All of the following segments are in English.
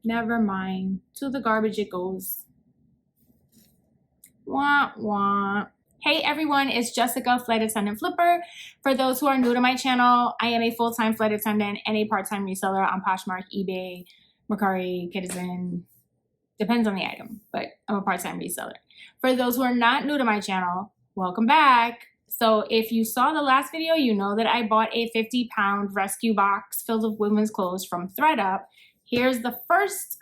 Never mind. To the garbage it goes. Wah, wah. Hey everyone, it's Jessica, flight attendant flipper. For those who are new to my channel, I am a full-time flight attendant and a part-time reseller on Poshmark, eBay, Mercari, Citizen. Depends on the item, but I'm a part-time reseller. For those who are not new to my channel, welcome back. So if you saw the last video, you know that I bought a 50-pound rescue box filled with women's clothes from ThredUP. Here's the first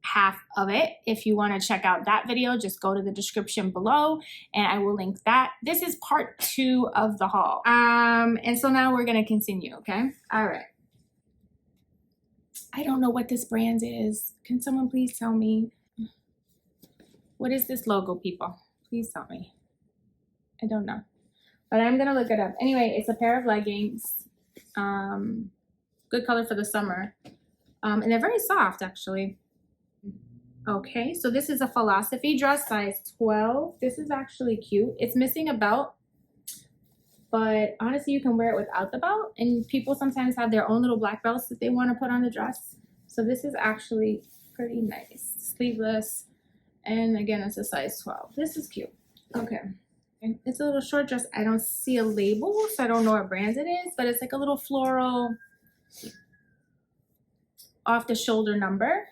half of it. If you want to check out that video, just go to the description below and I will link that. This is part 2 of the haul. And so now we're going to continue, okay? All right. I don't know what this brand is. Can someone please tell me? What is this logo, people? Please tell me. I don't know. But I'm going to look it up. Anyway, it's a pair of leggings. Good color for the summer. And they're very soft, actually. Okay, so this is a philosophy dress, size 12. This is actually cute. It's missing a belt, but honestly, you can wear it without the belt. And people sometimes have their own little black belts that they want to put on the dress. So this is actually pretty nice. Sleeveless. And again, it's a size 12. This is cute. Okay. It's a little short dress. I don't see a label, so I don't know what brand it is, but it's like a little floral off the shoulder number.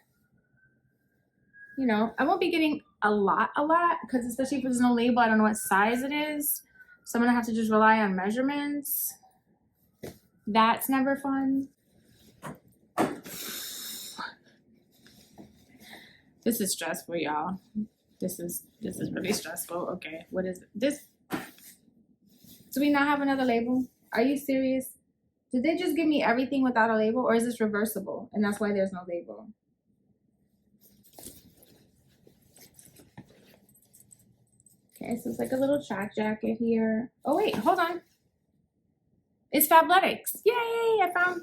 You know, I won't be getting a lot because especially if there's no label, I don't know what size it is. So I'm gonna have to just rely on measurements. That's never fun. This is stressful, y'all. This is really stressful. Okay, what is this? Do we not have another label? Are you serious? Did they just give me everything without a label, or is this reversible and that's why there's no label? Okay, so it's like a little track jacket here. Oh wait, hold on. It's Fabletics. Yay, I found.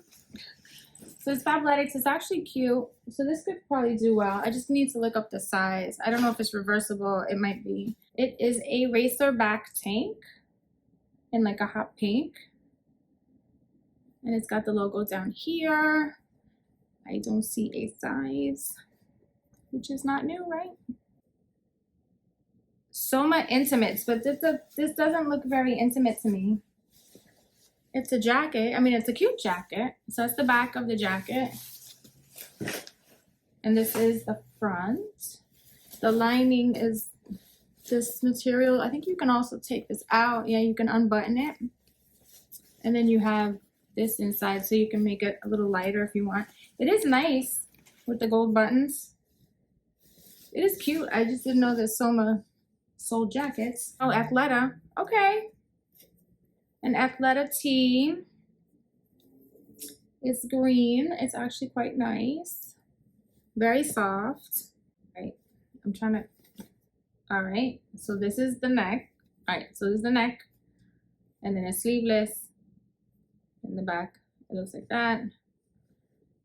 So it's Fabletics. It's actually cute. So this could probably do well. I just need to look up the size. I don't know if it's reversible. It might be. It is a racer back tank in like a hot pink. And it's got the logo down here. I don't see a size, which is not new, right? Soma Intimates, but this doesn't look very intimate to me. It's a jacket. I mean, it's a cute jacket. So that's the back of the jacket. And this is the front. The lining is this material. I think you can also take this out. Yeah, you can unbutton it. And then you have this inside, so you can make it a little lighter if you want. It is nice with the gold buttons. It is cute. I just didn't know that Soma sold jackets. Oh, Athleta. Okay. An Athleta tee. It's green. It's actually quite nice. Very soft. Right. I'm trying to. All right. So this is the neck. All right. So this is the neck. And then it's sleeveless. In the back, it looks like that.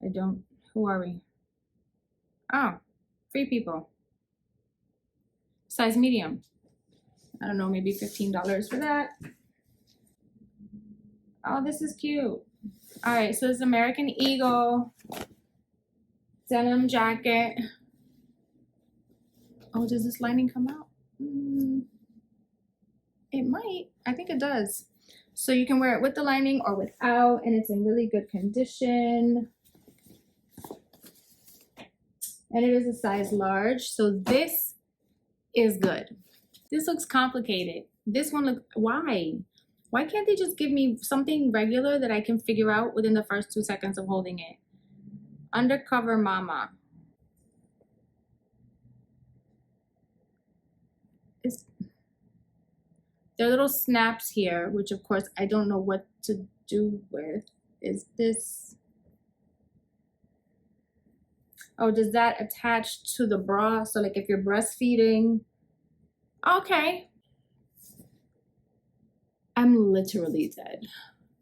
I don't. Who are we? Oh, free people. Size medium. I don't know, maybe $15 for that. Oh, this is cute. All right, so it's American Eagle denim jacket. Oh, does this lining come out? It might. I think it does. So you can wear it with the lining or without, and it's in really good condition. And it is a size large, so this is good. This looks complicated. This one looks, why? Why can't they just give me something regular that I can figure out within the first 2 seconds of holding it? Undercover Mama. There are little snaps here, which of course I don't know what to do with. Is this? Oh, does that attach to the bra? So like if you're breastfeeding. Okay. I'm literally dead.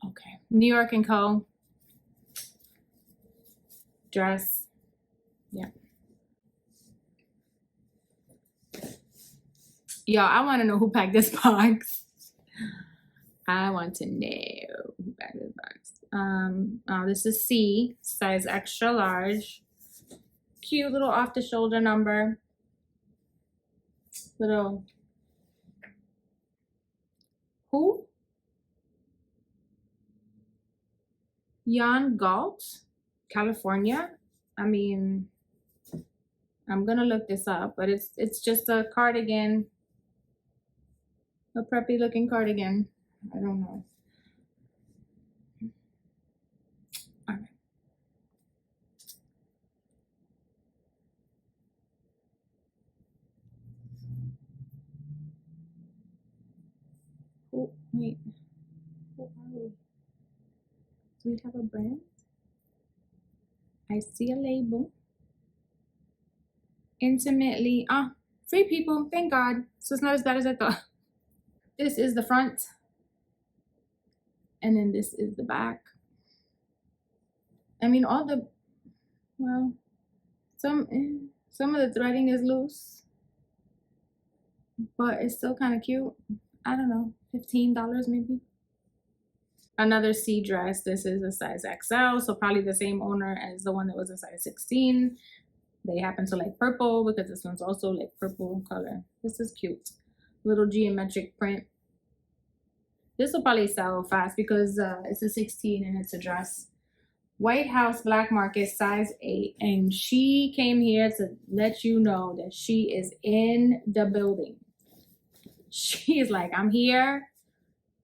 Okay. New York & Co. Dress. Yeah. Y'all, I want to know who packed this box. I want to know who packed this box. Oh, this is C, size extra large. cute little off the shoulder number. Little, who? Jan Galt, California. I mean, I'm gonna look this up, but it's just a cardigan, a preppy looking cardigan. I don't know. All right. Oh, wait. Who are we? Do we have a brand? I see a label. Intimately, free people, thank God. So it's not as bad as I thought. This is the front. And then this is the back. I mean, all the, well, some of the threading is loose, but it's still kind of cute. I don't know, $15 maybe. Another C dress. This is a size XL, so probably the same owner as the one that was a size 16. They happen to like purple because this one's also like purple color. This is cute. Little geometric print. This will probably sell fast because it's a 16 and it's a dress. White House Black Market size 8, and she came here to let you know that she is in the building. She is like, I'm here.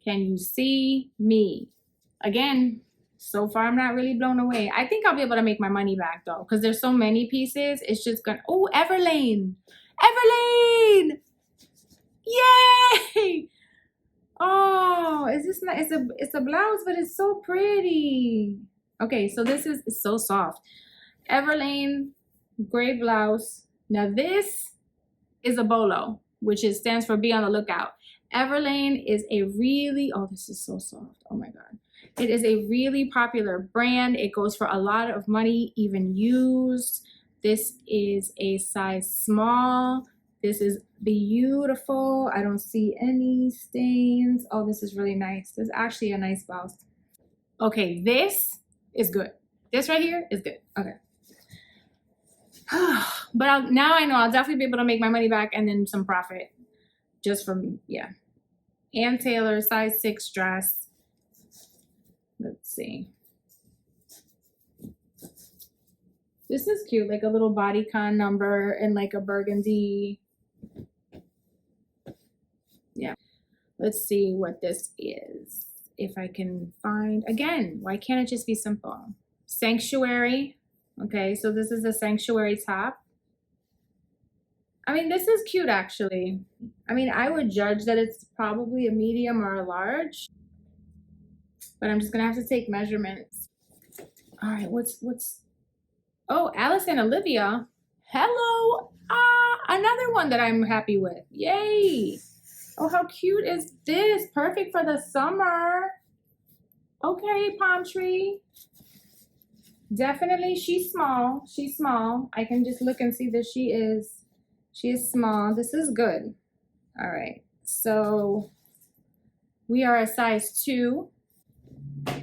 Can you see me? Again, so far I'm not really blown away. I think I'll be able to make my money back though, because there's so many pieces. It's just gonna, oh, Everlane. Everlane! Yay! Oh, is this not, it's a blouse, but it's so pretty. Okay, so this is so soft. Everlane gray blouse. Now this is a bolo, which stands for be on the lookout. Everlane is a really, oh, this is so soft. Oh my God. It is a really popular brand. It goes for a lot of money, even used. This is a size small. This is beautiful. I don't see any stains. Oh, this is really nice. This is actually a nice blouse. Okay, this is good. This right here is good. Okay. But now I know I'll definitely be able to make my money back and then some profit just from, yeah. Ann Taylor, size 6 dress. Let's see. This is cute, like a little bodycon number and like a burgundy. Yeah. Let's see what this is. If I can find, again, why can't it just be simple? Sanctuary. Okay, so this is a sanctuary top. I mean, this is cute actually. I mean, I would judge that it's probably a medium or a large, but I'm just gonna have to take measurements. All right, what's, oh, Alice and Olivia. Hello, another one that I'm happy with. Yay. Oh, how cute is this? Perfect for the summer. Okay, palm tree. Definitely, she's small. She's small. I can just look and see that she is small. This is good. All right, so we are a size 2.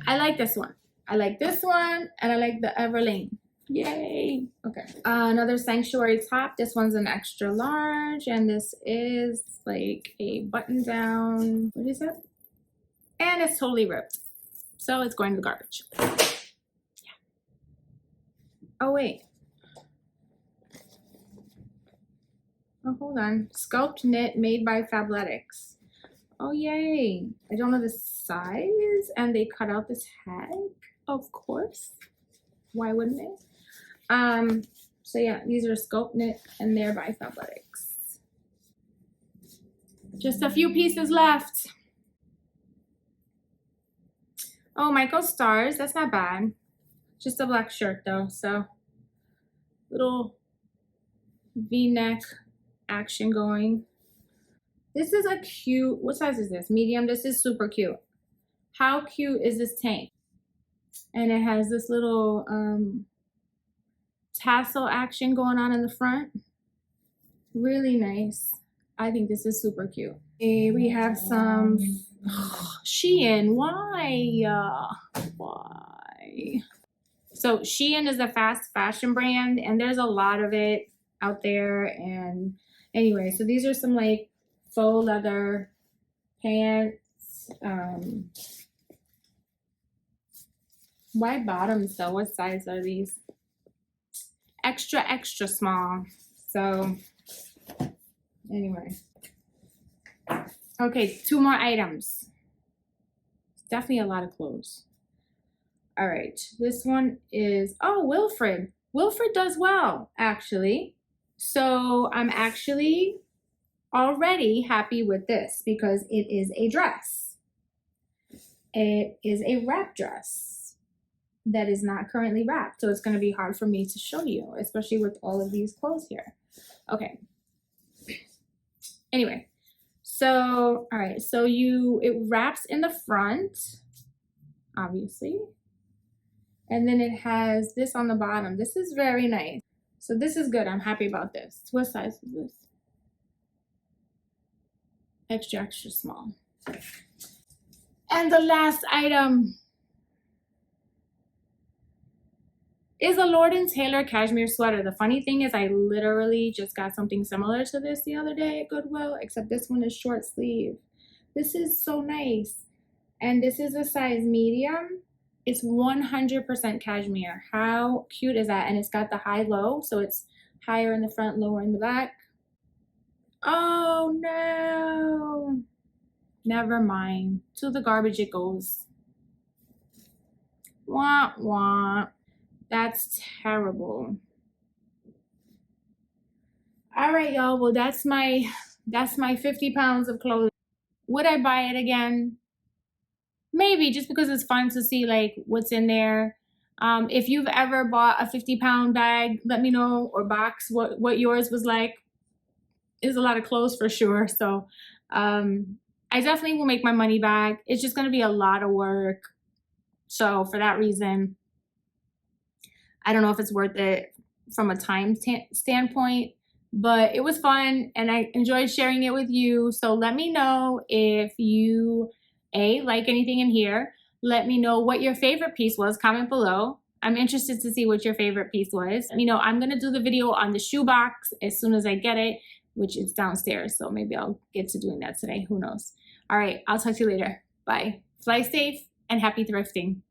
I like this one. I like this one, and I like the Everlane. Yay. Okay, another sanctuary top. This one's an extra large, and this is like a button down. What is it? And it's totally ripped, so it's going to the garbage. Yeah. Oh wait. Oh, hold on. Sculpt knit made by Fabletics. Oh, yay. I don't know the size, and they cut out this tag, of course. Why wouldn't they? So yeah, these are sculpt knit, and they're by Fabletics. Just a few pieces left. Oh, Michael Stars. That's not bad. Just a black shirt, though, so little V-neck action going. This is a cute, what size is this? Medium. This is super cute. How cute is this tank? And it has this little tassel action going on in the front. Really nice. I think this is super cute. Okay, we have some Shein. Why? Why? So Shein is a fast fashion brand, and there's a lot of it out there. And anyway, so these are some like faux leather pants. Wide bottoms though. What size are these? Extra, extra small. So anyway. Okay, 2 more items. Definitely a lot of clothes. All right, this one is, oh, Wilfred. Wilfred does well, actually. So I'm actually already happy with this because it is a dress. It is a wrap dress that is not currently wrapped. So it's gonna be hard for me to show you, especially with all of these clothes here. Okay. Anyway, so, all right, so it wraps in the front, obviously. And then it has this on the bottom. This is very nice. So this is good. I'm happy about this. What size is this? Extra, extra small. And the last item is a Lord & Taylor cashmere sweater. The funny thing is I literally just got something similar to this the other day at Goodwill, except this one is short sleeve. This is so nice. And this is a size medium. It's 100% cashmere. How cute is that? And it's got the high-low, so it's higher in the front, lower in the back. Oh no. Never mind. To the garbage it goes. Wah, wah. That's terrible. All right, y'all. Well, that's my 50 pounds of clothes. Would I buy it again? Maybe, just because it's fun to see like what's in there. If you've ever bought a 50-pound bag, let me know, or box, what yours was like. It's a lot of clothes for sure. So I definitely will make my money back. It's just going to be a lot of work. So for that reason, I don't know if it's worth it from a time standpoint, but it was fun and I enjoyed sharing it with you. So let me know if you like anything in here. Let me know what your favorite piece was. Comment below. I'm interested to see what your favorite piece was. Let me know. I'm gonna do the video on the shoebox as soon as I get it, which is downstairs. So maybe I'll get to doing that today. Who knows? All right, I'll talk to you later. Bye. Fly safe and happy thrifting.